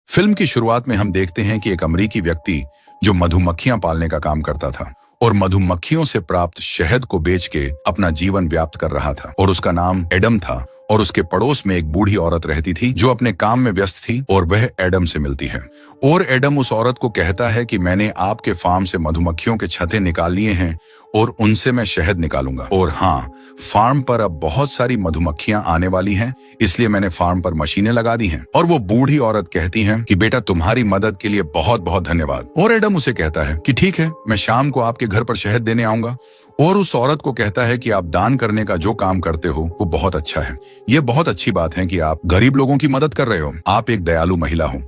Film की शुरुआत में हम देखते हैं कि एक अमेरिकी व्यक्ति जो मधुमक्खियां पालने का काम करता था और मधुमक्खियों से प्राप्त शहद को बेच के अपना जीवन व्याप्त कर रहा था, और उसका नाम एडम था। और उसके पड़ोस में एक बूढ़ी औरत रहती थी जो अपने काम में व्यस्त थी, और वह एडम से मिलती है। और एडम उस औरत को कहता है कि मैंने आपके फार्म से मधुमक्खियों के छत्ते निकाल लिए हैं और उनसे मैं शहद निकालूंगा। और हाँ, फार्म पर अब बहुत सारी मधुमक्खियां आने वाली हैं, इसलिए मैंने फार्म पर मशीनें लगा दी हैं। और वो बूढ़ी औरत कहती है कि बेटा, तुम्हारी मदद के लिए बहुत बहुत धन्यवाद। और एडम उसे कहता है कि ठीक है, मैं शाम को आपके घर पर शहद देने आऊंगा। और उस औरत को कहता है कि आप दान करने का जो काम करते हो वो बहुत अच्छा है। ये बहुत अच्छी बात है कि आप गरीब लोगों की मदद कर रहे हो। आप एक दयालु महिला हो।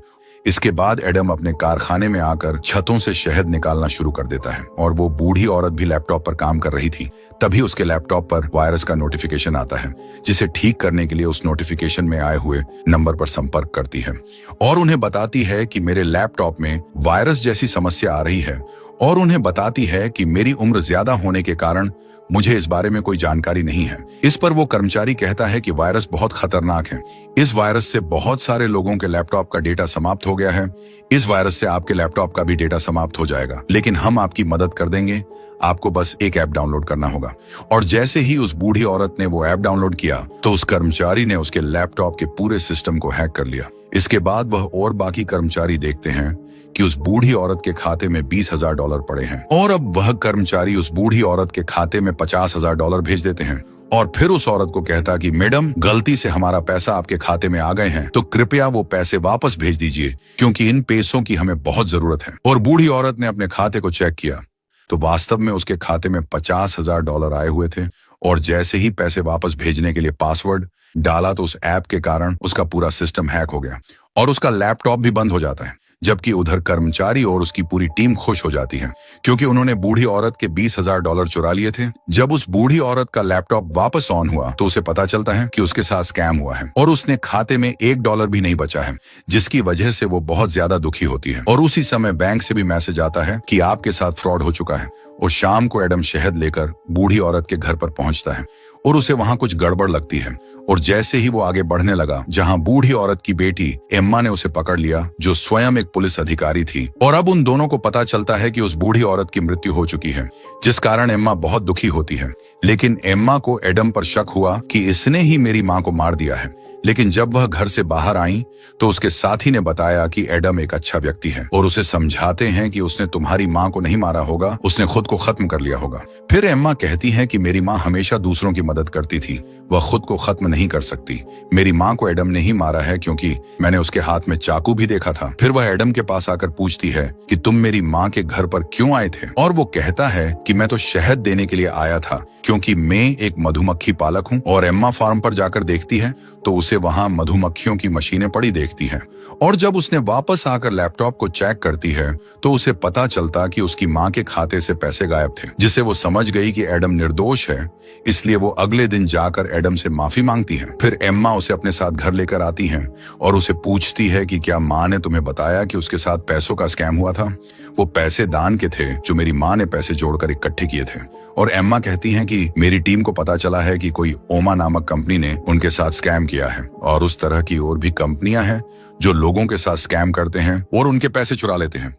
इसके बाद एडम अपने कारखाने में आकर छतों से शहद निकालना शुरू कर देता है, और वो बूढ़ी औरत भी लैपटॉप पर काम कर रही थी। तभी उसके लैपटॉप पर वायरस का नोटिफिकेशन आता है, जिसे ठीक करने के लिए उस नोटिफिकेशन में आए हुए नंबर पर संपर्क करती है और उन्हें बताती है कि मेरे लैपटॉप में वायरस जैसी समस्या आ रही है, और उन्हें बताती है कि मेरी उम्र ज्यादा होने के कारण मुझे इस बारे में कोई जानकारी नहीं है। इस पर वो कर्मचारी कहता है कि वायरस बहुत खतरनाक है। इस वायरस से बहुत सारे लोगों के लैपटॉप का डेटा समाप्त हो गया है। इस वायरस से आपके लैपटॉप का भी डेटा समाप्त हो जाएगा, लेकिन हम आपकी मदद कर देंगे। आपको बस एक ऐप डाउनलोड करना होगा। और जैसे ही उस बूढ़ी औरत ने वो ऐप डाउनलोड किया तो उस कर्मचारी ने उसके लैपटॉप के पूरे सिस्टम को हैक कर लिया। इसके बाद वह और बाकी कर्मचारी देखते हैं कि उस बूढ़ी औरत के खाते में $20,000 पड़े हैं, और अब वह कर्मचारी उस बूढ़ी औरत के खाते में $50,000 भेज देते हैं। और फिर उस औरत को कहता कि मैडम, गलती से हमारा पैसा आपके खाते में आ गए हैं, तो कृपया वो पैसे वापस भेज दीजिए, क्योंकि इन पैसों की हमें बहुत जरूरत है। और बूढ़ी औरत ने अपने खाते को चेक किया तो वास्तव में उसके खाते में $50,000 आए हुए थे। और जैसे ही पैसे वापस भेजने के लिए पासवर्ड डाला तो उस ऐप के कारण उसका पूरा सिस्टम हैक हो गया और उसका लैपटॉप भी बंद हो जाता है। जबकि उधर कर्मचारी और उसकी पूरी टीम खुश हो जाती है, क्योंकि उन्होंने बूढ़ी औरत के $20,000 चुरा लिए थे। जब उस बूढ़ी औरत का लैपटॉप वापस ऑन हुआ तो उसे पता चलता है कि उसके साथ स्कैम हुआ है और उसने खाते में $1 भी नहीं बचा है, जिसकी वजह से वो बहुत ज्यादा दुखी होती है। और उसी समय बैंक से भी मैसेज आता है कि आपके साथ फ्रॉड हो चुका है। और शाम को एडम शहद लेकर बूढ़ी औरत के घर पर पहुंचता है और उसे वहां कुछ गड़बड़ लगती है। और जैसे ही वो आगे बढ़ने लगा, जहां बूढ़ी औरत की बेटी एम्मा ने उसे पकड़ लिया, जो स्वयं एक पुलिस अधिकारी थी। और अब उन दोनों को पता चलता है कि उस बूढ़ी औरत की मृत्यु हो चुकी है, जिस कारण एम्मा बहुत दुखी होती है। लेकिन एम्मा को एडम पर शक हुआ कि इसने ही मेरी मां को मार दिया है। लेकिन जब वह घर से बाहर आई तो उसके साथी ने बताया कि एडम एक अच्छा व्यक्ति है और उसे समझाते हैं कि उसने तुम्हारी मां को नहीं मारा होगा, उसने खुद को खत्म कर लिया होगा। फिर एम्मा कहती है कि मेरी मां हमेशा दूसरों की मदद करती थी, वह खुद को खत्म नहीं कर सकती। मेरी मां को एडम ने ही मारा है, क्योंकि मैंने उसके हाथ में चाकू भी देखा था। फिर वह एडम के पास आकर पूछती है कि तुम मेरी मां के घर पर क्यों आए थे? और वो कहता है कि मैं तो शहद देने के लिए आया था, क्योंकि मैं एक मधुमक्खी पालक हूँ। और एम्मा फार्म पर जाकर देखती है तो उसे वहां मधुमक्खियों की मशीनें पड़ी देखती है। और जब उसने वापस आकर लैपटॉप को चेक करती है तो उसे पता चलता कि उसकी मां के खाते से पैसे गायब थे, जिससे वो समझ गई कि एडम निर्दोष है। इसलिए वो अगले दिन जाकर एडम से माफी मांगती है। फिर एम्मा उसे अपने साथ घर लेकर आती है और उसे पूछती है कि क्या मां ने तुम्हें बताया कि उसके साथ पैसों का स्कैम हुआ था? वो पैसे दान के थे जो मेरी मां ने पैसे जोड़कर इकट्ठे किए थे। और एम्मा कहती हैं कि मेरी टीम को पता चला है कि कोई ओमा नामक कंपनी ने उनके साथ स्कैम किया है, और उस तरह की और भी कंपनियां हैं जो लोगों के साथ स्कैम करते हैं और उनके पैसे चुरा लेते हैं,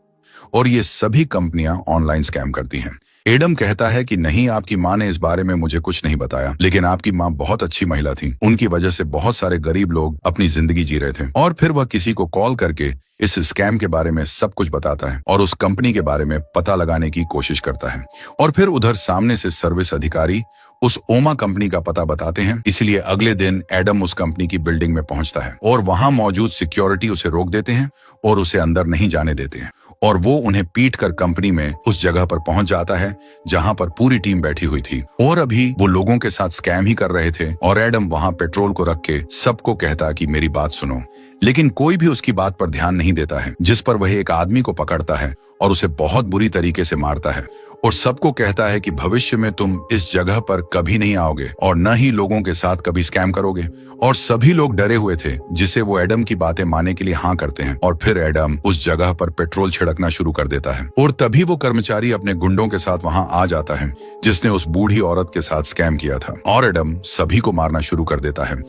और ये सभी कंपनियां ऑनलाइन स्कैम करती हैं। एडम कहता है कि नहीं, आपकी मां ने इस बारे में मुझे कुछ नहीं बताया, लेकिन आपकी मां बहुत अच्छी महिला थी। उनकी वजह से बहुत सारे गरीब लोग अपनी जिंदगी जी रहे थे। और फिर वह किसी को कॉल करके इस स्कैम के बारे में सब कुछ बताता है और उस कंपनी के बारे में पता लगाने की कोशिश करता है। और फिर उधर सामने से सर्विस अधिकारी उस ओमा कंपनी का पता बताते हैं। इसलिए अगले दिन एडम उस कंपनी की बिल्डिंग में पहुंचता है और वहां मौजूद सिक्योरिटी उसे रोक देते हैं और उसे अंदर नहीं जाने देते हैं। और वो उन्हें पीट कर कंपनी में उस जगह पर पहुंच जाता है जहां पर पूरी टीम बैठी हुई थी, और अभी वो लोगों के साथ स्कैम ही कर रहे थे। और एडम वहां पेट्रोल को रख के सबको कहता कि मेरी बात सुनो, लेकिन कोई भी उसकी बात पर ध्यान नहीं देता है, जिस पर वह एक आदमी को पकड़ता है और उसे बहुत बुरी तरीके से मारता है और सबको कहता है कि भविष्य में तुम इस जगह पर कभी नहीं आओगे और न ही लोगों के साथ कभी स्कैम करोगे। और सभी लोग डरे हुए थे, जिसे वो एडम की बातें मानने के लिए हाँ करते हैं। और फिर एडम उस जगह पर पेट्रोल छिड़कना शुरू कर देता है और तभी वो कर्मचारी अपने गुंडों के साथ वहां आ जाता है जिसने उस बूढ़ी औरत के साथ स्कैम किया था, और एडम सभी को मारना शुरू कर देता है।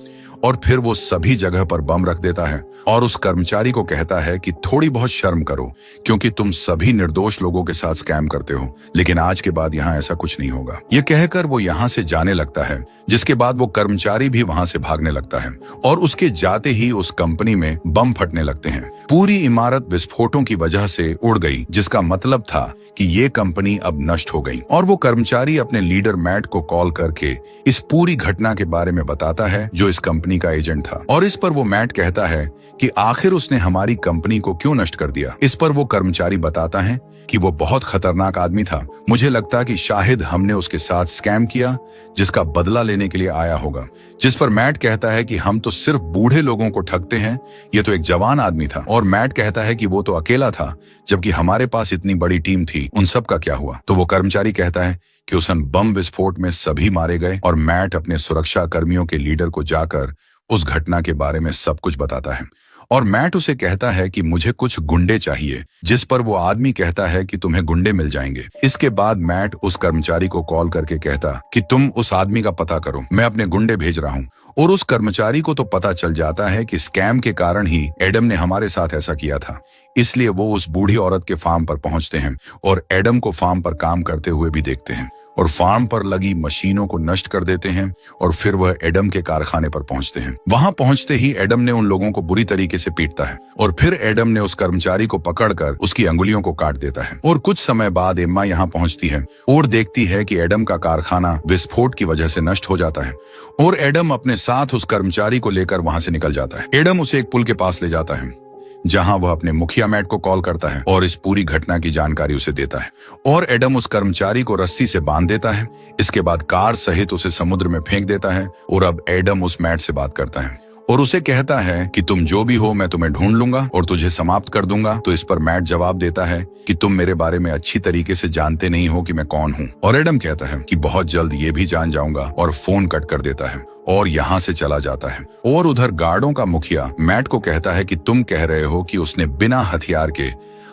और फिर वो सभी जगह पर बम रख देता है और उस कर्मचारी को कहता है कि थोड़ी बहुत शर्म करो, क्योंकि तुम सभी निर्दोष लोगों के साथ स्कैम करते हो, लेकिन आज के बाद यहाँ ऐसा कुछ नहीं होगा। ये कहकर वो यहाँ से जाने लगता है, जिसके बाद वो कर्मचारी भी वहां से भागने लगता है और उसके जाते ही उस कंपनी में बम फटने लगते हैं। पूरी इमारत विस्फोटों की वजह से उड़ गई, जिसका मतलब था कि ये कंपनी अब नष्ट हो गई। और वो कर्मचारी अपने लीडर मैट को कॉल करके इस पूरी घटना के बारे में बताता है, जो इस कंपनी का एजेंट था। और इस पर वो मैट कहता है कि आखिर उसने हमारी कंपनी को क्यों नष्ट कर दिया। इस पर वो कर्मचारी बताता है कि वो बहुत खतरनाक आदमी था, मुझे लगता कि शायद हमने उसके साथ स्कैम किया जिसका बदला लेने के लिए आया होगा। जिस पर मैट कहता है कि हम तो सिर्फ बूढ़े लोगों को ठगते हैं, ये तो एक जवान आदमी था। और मैट कहता है कि वो तो अकेला था, जबकि हमारे पास इतनी बड़ी टीम थी, उन सब का क्या हुआ। तो वो कर्मचारी कहता है कि उस बम विस्फोट में सभी मारे गए। और मैट अपने सुरक्षा कर्मियों के लीडर को जाकर उस घटना के बारे में सब कुछ बताता है। और मैट उसे कहता है कि मुझे कुछ गुंडे चाहिए, जिस पर वो आदमी कहता है कि तुम्हें गुंडे मिल जाएंगे। इसके बाद मैट उस कर्मचारी को कॉल करके कहता कि तुम उस आदमी का पता करो, मैं अपने गुंडे भेज रहा हूँ। और उस कर्मचारी को तो पता चल जाता है कि स्कैम के कारण ही एडम ने हमारे साथ ऐसा किया था। इसलिए वो उस बूढ़ी औरत के फार्म पर पहुंचते हैं और एडम को फार्म पर काम करते हुए भी देखते हैं और फार्म पर लगी मशीनों को नष्ट कर देते हैं। और फिर वह एडम के कारखाने पर पहुंचते हैं। वहां पहुंचते ही एडम ने उन लोगों को बुरी तरीके से पीटता है और फिर एडम ने उस कर्मचारी को पकड़कर उसकी अंगुलियों को काट देता है। और कुछ समय बाद एम्मा यहाँ पहुंचती है और देखती है कि एडम का कारखाना विस्फोट की वजह से नष्ट हो जाता है। और एडम अपने साथ उस कर्मचारी को लेकर वहां से निकल जाता है। एडम उसे एक पुल के पास ले जाता है, जहां वह अपने मुखिया मैट को कॉल करता है और इस पूरी घटना की जानकारी उसे देता है। और एडम उस कर्मचारी को रस्सी से बांध देता है। इसके बाद कार सहित उसे समुद्र में फेंक देता है। और अब एडम उस मैट से बात करता है और उसे कहता है कि तुम जो भी हो, मैं तुम्हें ढूंढ लूंगा और तुझे समाप्त कर दूंगा। तो इस पर मैट जवाब देता है कि तुम मेरे बारे में अच्छी तरीके से जानते नहीं हो कि मैं कौन हूँ। और एडम कहता है कि बहुत जल्द ये भी जान जाऊंगा और फोन कट कर देता है और यहाँ से चला जाता है। और उधर गार्डों का मुखिया मैट को कहता है कि तुम कह रहे हो कि उसने बिना हथियार के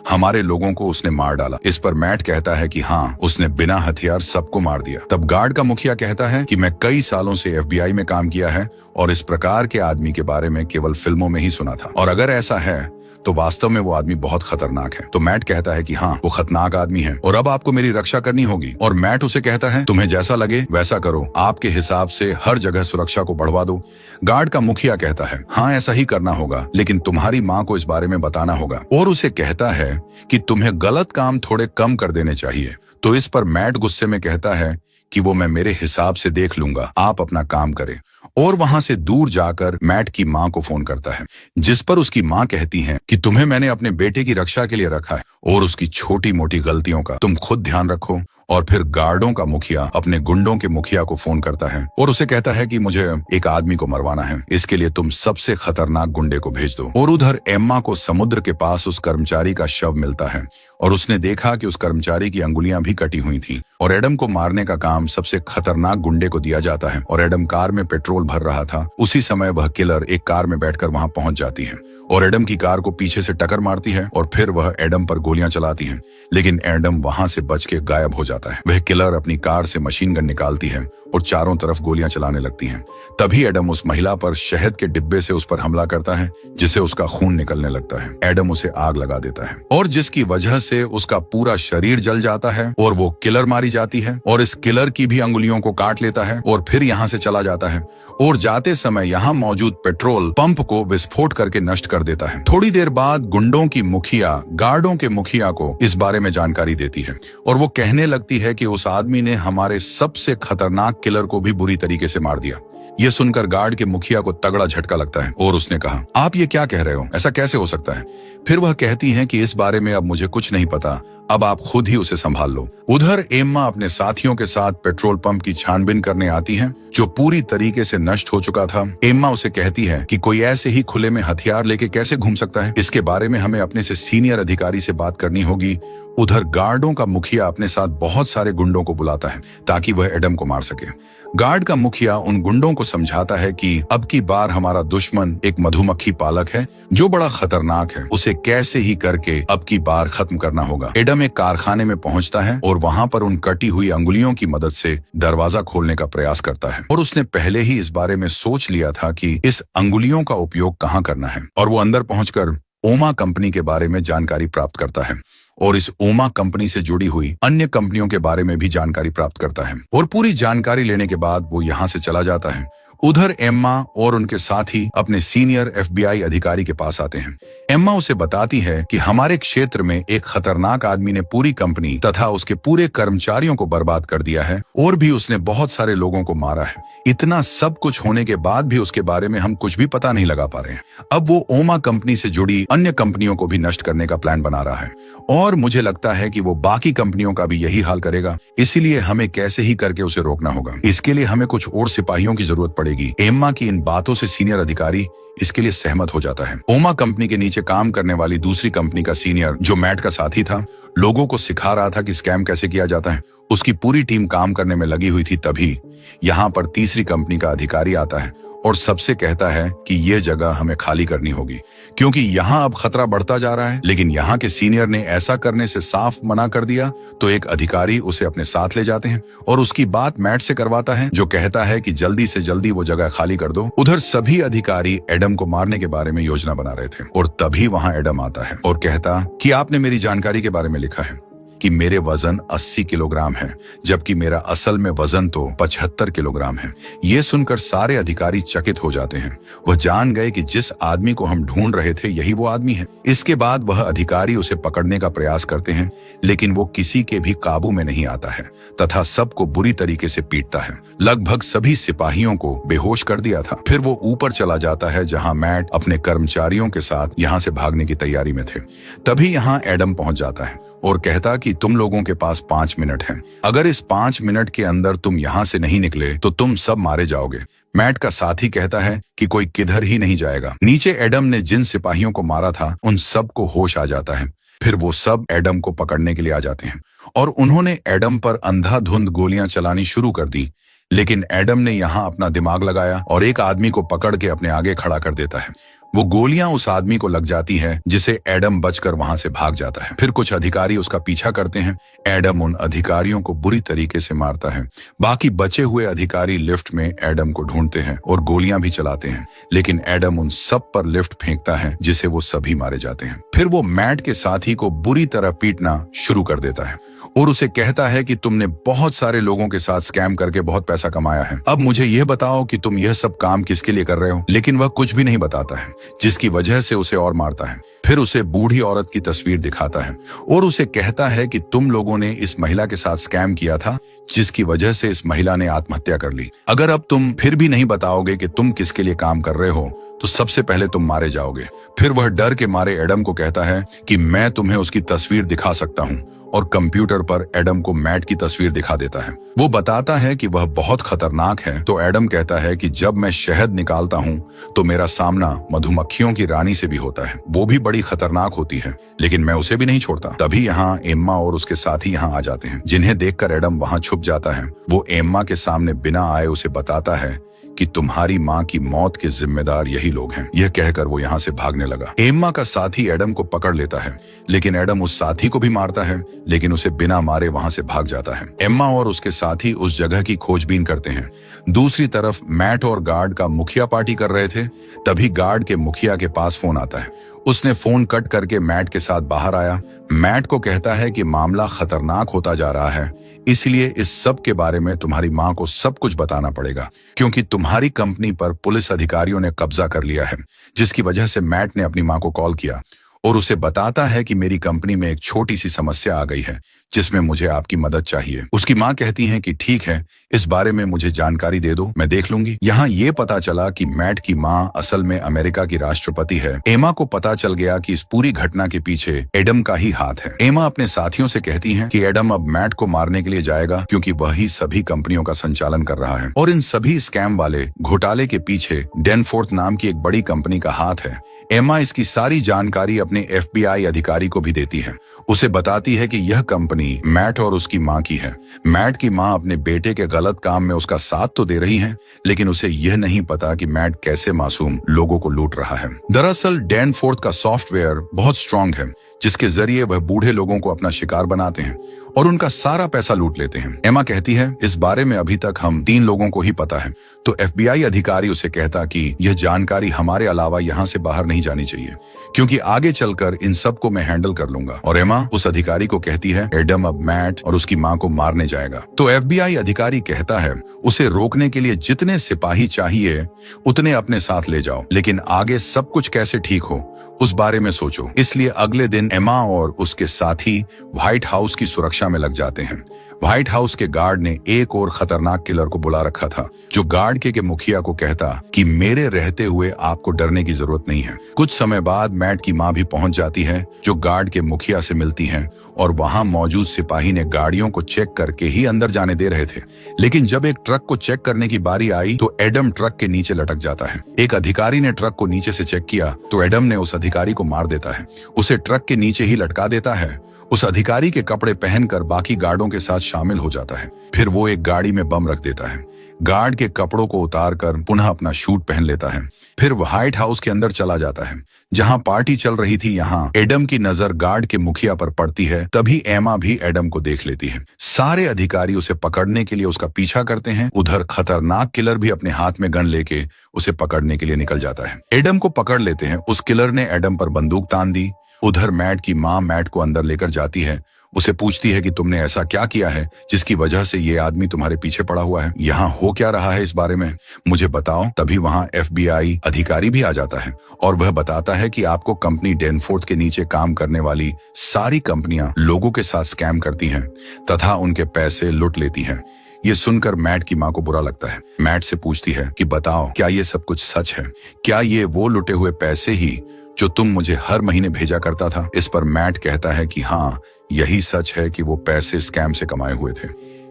हमारे लोगों को उसने मार डाला। इस पर मैट कहता है कि हाँ, उसने बिना हथियार सबको मार दिया। तब गार्ड का मुखिया कहता है कि मैं कई सालों से FBI में काम किया है और इस प्रकार के आदमी के बारे में केवल फिल्मों में ही सुना था, और अगर ऐसा है तो वास्तव में वो आदमी बहुत खतरनाक है। तो मैट कहता है कि हाँ, वो खतरनाक आदमी है और अब आपको मेरी रक्षा करनी होगी। और मैट उसे कहता है तुम्हें जैसा लगे वैसा करो, आपके हिसाब से हर जगह सुरक्षा को बढ़वा दो। गार्ड का मुखिया कहता है हाँ, ऐसा ही करना होगा, लेकिन तुम्हारी माँ को इस बारे में बताना होगा। और उसे कहता है कि तुम्हें गलत काम थोड़े कम कर देने चाहिए। तो इस पर मैट गुस्से में कहता है कि वो मैं मेरे हिसाब से देख लूंगा, आप अपना काम करें। और वहां से दूर जाकर मैट की माँ को फोन करता है, जिस पर उसकी माँ कहती है कि तुम्हें मैंने अपने बेटे की रक्षा के लिए रखा है और उसकी छोटी मोटी गलतियों का तुम खुद ध्यान रखो। और फिर गार्डों का मुखिया अपने गुंडों के मुखिया को फोन करता है और उसे कहता है कि मुझे एक आदमी को मरवाना है, इसके लिए तुम सबसे खतरनाक गुंडे को भेज दो। और उधर एम्मा को समुद्र के पास उस कर्मचारी का शव मिलता है और उसने देखा कि उस कर्मचारी की अंगुलियां भी कटी हुई थी। और एडम को मारने का काम सबसे खतरनाक गुंडे को दिया जाता है और एडम कार में पेट्रोल भर रहा था। उसी समय वह किलर एक कार में बैठकर वहां पहुंच जाती है और एडम की कार को पीछे से टक्कर मारती है और फिर वह एडम पर गोलियां चलाती है, लेकिन एडम वहां से बच के गायब हो जाता है। वह किलर अपनी कार से मशीन गन निकालती है और चारों तरफ गोलियां चलाने लगती हैं। तभी एडम उस महिला पर शहद के डिब्बे से उस पर हमला करता है, जिससे उसका खून निकलने लगता है। एडम उसे आग लगा देता है और जिसकी वजह से उसका पूरा शरीर जल जाता है और वो किलर मारी जाती है और इस किलर की भी अंगुलियों को काट लेता है और फिर यहाँ से चला जाता है और जाते समय यहाँ मौजूद पेट्रोल पंप को विस्फोट करके नष्ट कर देता है। थोड़ी देर बाद गुंडों की मुखिया गार्डों के मुखिया को इस बारे में जानकारी देती है और वो कहने लगती है कि उस आदमी ने हमारे सबसे खतरनाक किलर को भी बुरी तरीके से मार दिया। ये सुनकर गार्ड के मुखिया को तगड़ा झटका लगता है और उसने कहा, आप ये क्या कह रहे हो, ऐसा कैसे हो सकता है। फिर वह कहती हैं कि इस बारे में अब मुझे कुछ नहीं पता, अब आप खुद ही उसे संभाल लो। उधर एम्मा अपने साथियों के साथ पेट्रोल पंप की छानबीन करने आती है जो पूरी तरीके से नष्ट हो चुका था। एम्मा उसे कहती है कि कोई ऐसे ही खुले में हथियार लेके कैसे घूम सकता है, इसके बारे में हमें अपने से सीनियर अधिकारी से बात करनी होगी। उधर गार्डों का मुखिया अपने साथ बहुत सारे गुंडों को बुलाता है ताकि वह एडम को मार सके। गार्ड का मुखिया उन गुंडों को समझाता है कि अब की बार हमारा दुश्मन एक मधुमक्खी पालक है जो बड़ा खतरनाक है, उसे कैसे ही करके अब की बार खत्म करना होगा। एडम एक कारखाने में पहुंचता है और वहां पर उन कटी हुई अंगुलियों की मदद से दरवाजा खोलने का प्रयास करता है और उसने पहले ही इस बारे में सोच लिया था कि इस अंगुलियों का उपयोग कहाँ करना है। और वो अंदर पहुंचकर ओमा कंपनी के बारे में जानकारी प्राप्त करता है और इस ओमा कंपनी से जुड़ी हुई अन्य कंपनियों के बारे में भी जानकारी प्राप्त करता है और पूरी जानकारी लेने के बाद वो यहाँ से चला जाता है। उधर एम्मा और उनके साथी अपने सीनियर FBI अधिकारी के पास आते हैं। एम्मा उसे बताती है कि हमारे क्षेत्र में एक खतरनाक आदमी ने पूरी कंपनी तथा उसके पूरे कर्मचारियों को बर्बाद कर दिया है और भी उसने बहुत सारे लोगों को मारा है। इतना सब कुछ होने के बाद भी उसके बारे में हम कुछ भी पता नहीं लगा पा रहे हैं। अब वो ओमा कंपनी से जुड़ी अन्य कंपनियों को भी नष्ट करने का प्लान बना रहा है और मुझे लगता है कि वो बाकी कंपनियों का भी यही हाल करेगा, इसीलिए हमें कैसे ही करके उसे रोकना होगा। इसके लिए हमें कुछ और सिपाहियों की जरूरत पड़ेगी। एम्मा की इन बातों से सीनियर अधिकारी इसके लिए सहमत हो जाता है। ओमा कंपनी के नीचे काम करने वाली दूसरी कंपनी का सीनियर जो मैट का साथी था, लोगों को सिखा रहा था कि स्कैम कैसे किया जाता है, उसकी पूरी टीम काम करने में लगी हुई थी। तभी यहाँ पर तीसरी कंपनी का अधिकारी आता है और सबसे कहता है कि यह जगह हमें खाली करनी होगी क्योंकि यहाँ अब खतरा बढ़ता जा रहा है। लेकिन यहाँ के सीनियर ने ऐसा करने से साफ मना कर दिया तो एक अधिकारी उसे अपने साथ ले जाते हैं और उसकी बात मैट से करवाता है जो कहता है कि जल्दी से जल्दी वो जगह खाली कर दो। उधर सभी अधिकारी एडम को मारने के बारे में योजना बना रहे थे और तभी वहां एडम आता है और कहता कि आपने मेरी जानकारी के बारे में लिखा है कि मेरे वजन 80 किलोग्राम है जबकि मेरा असल में वजन तो 75 किलोग्राम है। ये सुनकर सारे अधिकारी चकित हो जाते हैं। वह जान गए कि जिस आदमी को हम ढूंढ रहे थे यही वो आदमी है। इसके बाद वह अधिकारी उसे पकड़ने का प्रयास करते हैं लेकिन वो किसी के भी काबू में नहीं आता है तथा सबको बुरी तरीके से पीटता है। लगभग सभी सिपाहियों को बेहोश कर दिया था। फिर वो ऊपर चला जाता है जहाँ मैट अपने कर्मचारियों के साथ यहाँ से भागने की तैयारी में थे। तभी यहाँ एडम पहुंच जाता है और कहता कि तुम लोगों के पास 5 मिनट हैं। अगर इस 5 मिनट के अंदर तुम यहाँ से नहीं निकले तो तुम सब मारे जाओगे। मैट का साथी कहता है कि कोई किधर ही नहीं जाएगा। नीचे एडम ने जिन सिपाहियों को मारा था उन सब को होश आ जाता है। फिर वो सब एडम को पकड़ने के लिए आ जाते हैं और उन्होंने एडम पर अंधाधुंध गोलियां चलानी शुरू कर दी। लेकिन एडम ने यहाँ अपना दिमाग लगाया और एक आदमी को पकड़ के अपने आगे खड़ा कर देता है। वो गोलियां उस आदमी को लग जाती है जिसे एडम बचकर वहां से भाग जाता है। फिर कुछ अधिकारी उसका पीछा करते हैं। एडम उन अधिकारियों को बुरी तरीके से मारता है। बाकी बचे हुए अधिकारी लिफ्ट में एडम को ढूंढते हैं और गोलियां भी चलाते हैं लेकिन एडम उन सब पर लिफ्ट फेंकता है जिसे वो सभी मारे जाते हैं। फिर वो मैट के साथी को बुरी तरह पीटना शुरू कर देता है और उसे कहता है कि तुमने बहुत सारे लोगों के साथ स्कैम करके बहुत पैसा कमाया है। अब मुझे यह बताओ कि तुम यह सब काम किसके लिए कर रहे हो। लेकिन वह कुछ भी नहीं बताता है जिसकी वजह से उसे और मारता है। फिर उसे बूढ़ी औरत की तस्वीर दिखाता है और उसे कहता है कि तुम लोगों ने इस महिला के साथ स्कैम किया था जिसकी वजह से इस महिला ने आत्महत्या कर ली। अगर अब तुम फिर भी नहीं बताओगे कि तुम किसके लिए काम कर रहे हो तो सबसे पहले तुम मारे जाओगे। फिर वह डर के मारे एडम को कहता है कि मैं तुम्हें उसकी तस्वीर दिखा सकता हूँ और कंप्यूटर पर एडम को मैट की तस्वीर दिखा देता है। वो बताता है कि वह बहुत खतरनाक है तो एडम कहता है कि जब मैं शहद निकालता हूँ तो मेरा सामना मधुमक्खियों की रानी से भी होता है, वो भी बड़ी खतरनाक होती है लेकिन मैं उसे भी नहीं छोड़ता। तभी यहाँ एम्मा और उसके साथी यहाँ आ जाते हैं जिन्हें देखकर एडम वहाँ छुप जाता है। वो एम्मा के सामने बिना आए उसे बताता है कि तुम्हारी माँ की मौत के जिम्मेदार यही लोग हैं। यह कहकर वो यहाँ से भागने लगा। एम्मा का साथी एडम को पकड़ लेता है लेकिन एडम उस साथी को भी मारता है लेकिन उसे बिना मारे वहां से भाग जाता है। एम्मा और उसके साथी उस जगह की खोजबीन करते हैं। दूसरी तरफ मैट और गार्ड का मुखिया पार्टी कर रहे थे। तभी गार्ड के मुखिया के पास फोन आता है। उसने फोन कट करके मैट के साथ बाहर आया। मैट को कहता है कि मामला खतरनाक होता जा रहा है, इसलिए इस सब के बारे में तुम्हारी माँ को सब कुछ बताना पड़ेगा क्योंकि तुम्हारी कंपनी पर पुलिस अधिकारियों ने कब्जा कर लिया है। जिसकी वजह से मैट ने अपनी माँ को कॉल किया और उसे बताता है कि मेरी कंपनी में एक छोटी सी समस्या आ गई है जिसमें मुझे आपकी मदद चाहिए। उसकी माँ कहती है कि ठीक है, इस बारे में मुझे जानकारी दे दो, मैं देख लूंगी। यहाँ ये पता चला कि मैट की माँ असल में अमेरिका की राष्ट्रपति है। एमा को पता चल गया कि इस पूरी घटना के पीछे एडम का ही हाथ है। एमा अपने साथियों से कहती है कि एडम अब मैट को मारने के लिए जाएगा क्योंकि वही सभी कंपनियों का संचालन कर रहा है और इन सभी स्कैम वाले घोटाले के पीछे डेनफोर्थ नाम की एक बड़ी कंपनी का हाथ है। एमा इसकी सारी जानकारी अपने FBI अधिकारी को भी देती है। उसे बताती है कि यह कंपनी मैट और उसकी माँ की है। मैट की माँ अपने बेटे के गलत काम में उसका साथ तो दे रही है, लेकिन उसे यह नहीं पता कि मैट कैसे मासूम लोगों को लूट रहा है। दरअसल डैनफोर्थ का सॉफ्टवेयर बहुत स्ट्रांग है, जिसके जरिए वह बूढ़े लोगों को अपना शिकार बनाते हैं और उनका सारा पैसा लूट लेते हैं। एमा कहती है, इस बारे में अभी तक हम 3 लोगों को ही पता है। तो FBI अधिकारी उसे कहता कि यह जानकारी हमारे अलावा यहाँ से बाहर नहीं जानी चाहिए, क्योंकि आगे चलकर इन सब को मैं हैंडल कर लूंगा। और एमा उस अधिकारी को कहती है, एडम अब मैट और उसकी माँ को मारने जाएगा। तो FBI अधिकारी कहता है, उसे रोकने के लिए जितने सिपाही चाहिए उतने अपने साथ ले जाओ, लेकिन आगे सब कुछ कैसे ठीक हो उस बारे में सोचो। इसलिए अगले दिन एमा और उसके साथी व्हाइट हाउस की सुरक्षा में लग जाते हैं। व्हाइट हाउस के गार्ड ने एक और खतरनाक किलर को बुला रखा था, जो गार्ड के मुखिया को कहता कि मेरे रहते हुए आपको डरने की जरूरत नहीं है। कुछ समय बाद मैट की माँ भी पहुंच जाती है, जो गार्ड के मुखिया से मिलती है, और वहां मौजूद सिपाही ने गाड़ियों को चेक करके ही अंदर जाने दे रहे थे। लेकिन जब एक ट्रक को चेक करने की बारी आई तो एडम ट्रक के नीचे लटक जाता है। एक अधिकारी ने ट्रक को नीचे से चेक किया तो एडम ने उस अधिकारी को मार देता है, उसे ट्रक के नीचे ही लटका देता है। उस अधिकारी के कपड़े पहनकर बाकी गार्डों के साथ शामिल हो जाता है। फिर वो एक गाड़ी में बम रख देता है। गार्ड के कपड़ों को उतारकर पुनः अपना शूट पहन लेता है। फिर व्हाइट हाउस के अंदर चला जाता है, जहां पार्टी चल रही थी। यहाँ एडम की नजर गार्ड के मुखिया पर पड़ती है। तभी एमा भी एडम को देख लेती है। सारे अधिकारी उसे पकड़ने के लिए उसका पीछा करते हैं। उधर खतरनाक किलर भी अपने हाथ में गन लेके उसे पकड़ने के लिए निकल जाता है। एडम को पकड़ लेते हैं। उस किलर ने एडम पर बंदूक तान दी। उधर मैट की माँ मैट को अंदर लेकर जाती है। उसे पूछती है कि तुमने ऐसा क्या किया है जिसकी वजह से ये आदमी तुम्हारे पीछे पड़ा हुआ है, यहाँ हो क्या रहा है, इस बारे में मुझे बताओ। तभी वहाँ FBI अधिकारी भी आ जाता है और वह बताता है कि आपको कंपनी डैनफोर्थ के नीचे काम करने वाली सारी कंपनियां लोगों के साथ स्कैम करती हैं तथा उनके पैसे लूट लेती हैं। ये सुनकर मैट की माँ को बुरा लगता है। मैट से पूछती है कि बताओ, क्या ये सब कुछ सच है? क्या ये वो लुटे हुए पैसे ही जो तुम मुझे हर महीने भेजा करता था? इस पर मैट कहता है कि हाँ, यही सच है कि वो पैसे स्कैम से कमाए हुए थे।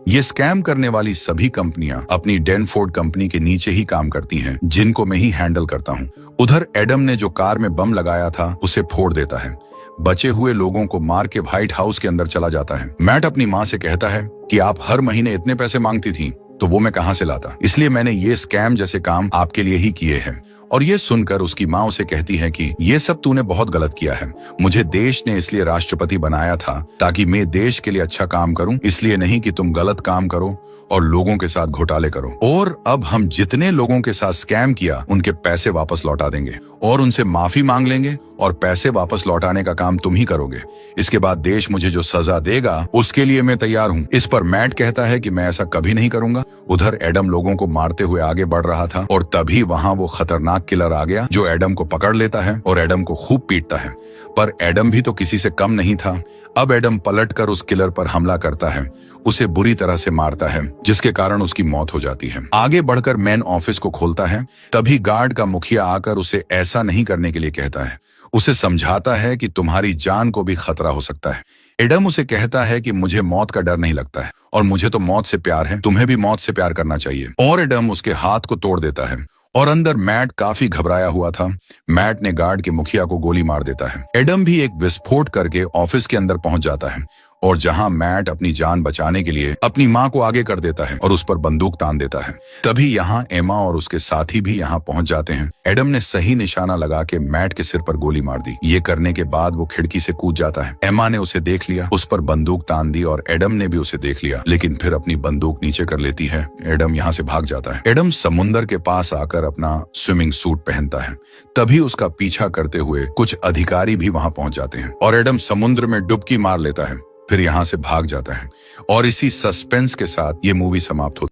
ये स्कैम करने वाली सभी कंपनियां अपनी डैनफोर्थ कंपनी के नीचे ही काम करती हैं, जिनको मैं ही हैंडल करता हूँ। उधर एडम ने जो कार में बम लगाया था उसे फोड़ देता है। बचे हुए लोगों को मार के व्हाइट हाउस के अंदर चला जाता है। मैट अपनी माँ से कहता है कि आप हर महीने इतने पैसे मांगती थी, तो वो मैं कहां से लाता, इसलिए मैंने ये स्कैम जैसे काम आपके लिए ही किए हैं। और ये सुनकर उसकी माँ उसे कहती है कि ये सब तूने बहुत गलत किया है। मुझे देश ने इसलिए राष्ट्रपति बनाया था ताकि मैं देश के लिए अच्छा काम करूं, इसलिए नहीं कि तुम गलत काम करो और लोगों के साथ घोटाले करो। और अब हम जितने लोगों के साथ स्कैम किया उनके पैसे वापस लौटा देंगे और उनसे माफी मांग लेंगे और पैसे वापस लौटाने का काम तुम ही करोगे। इसके बाद देश मुझे जो सजा देगा उसके लिए मैं तैयार हूँ। इस पर मैट कहता है कि मैं ऐसा कभी नहीं करूंगा। उधर एडम लोगों को मारते हुए आगे बढ़ रहा था और तभी वहां वो खतरनाक किलर आ गया, जो एडम को पकड़ लेता है और एडम को खूब पीटता है। पर एडम भी तो किसी से कम नहीं था। अब एडम पलटकर उस किलर पर हमला करता है, उसे बुरी तरह से मारता है, जिसके कारण उसकी मौत हो जाती है। आगे बढ़कर मैन ऑफिस को खोलता है। तभी गार्ड का मुखिया आकर उसे ऐसा नहीं करने के लिए कहता है। उसे समझाता है कि तुम्हारी जान को भी खतरा हो सकता है। एडम उसे कहता है कि मुझे मौत का डर नहीं लगता है और मुझे तो मौत से प्यार है, तुम्हें भी मौत से प्यार करना चाहिए। और एडम उसके हाथ को तोड़ देता है और अंदर मैट काफी घबराया हुआ था। मैट ने गार्ड के मुखिया को गोली मार देता है। एडम भी एक विस्फोट करके ऑफिस के अंदर पहुंच जाता है और जहां मैट अपनी जान बचाने के लिए अपनी मां को आगे कर देता है और उस पर बंदूक तान देता है। तभी यहाँ एमा और उसके साथी भी यहाँ पहुंच जाते हैं। एडम ने सही निशाना लगा के मैट के सिर पर गोली मार दी। ये करने के बाद वो खिड़की से कूद जाता है। एमा ने उसे देख लिया, उस पर बंदूक तान दी और एडम ने भी उसे देख लिया, लेकिन फिर अपनी बंदूक नीचे कर लेती है। एडम यहाँ से भाग जाता है। एडम समुन्दर के पास आकर अपना स्विमिंग सूट पहनता है। तभी उसका पीछा करते हुए कुछ अधिकारी भी वहां पहुंच जाते हैं और एडम समुद्र में डुबकी मार लेता है, फिर यहाँ से भाग जाता है। और इसी सस्पेंस के साथ ये मूवी समाप्त होती है।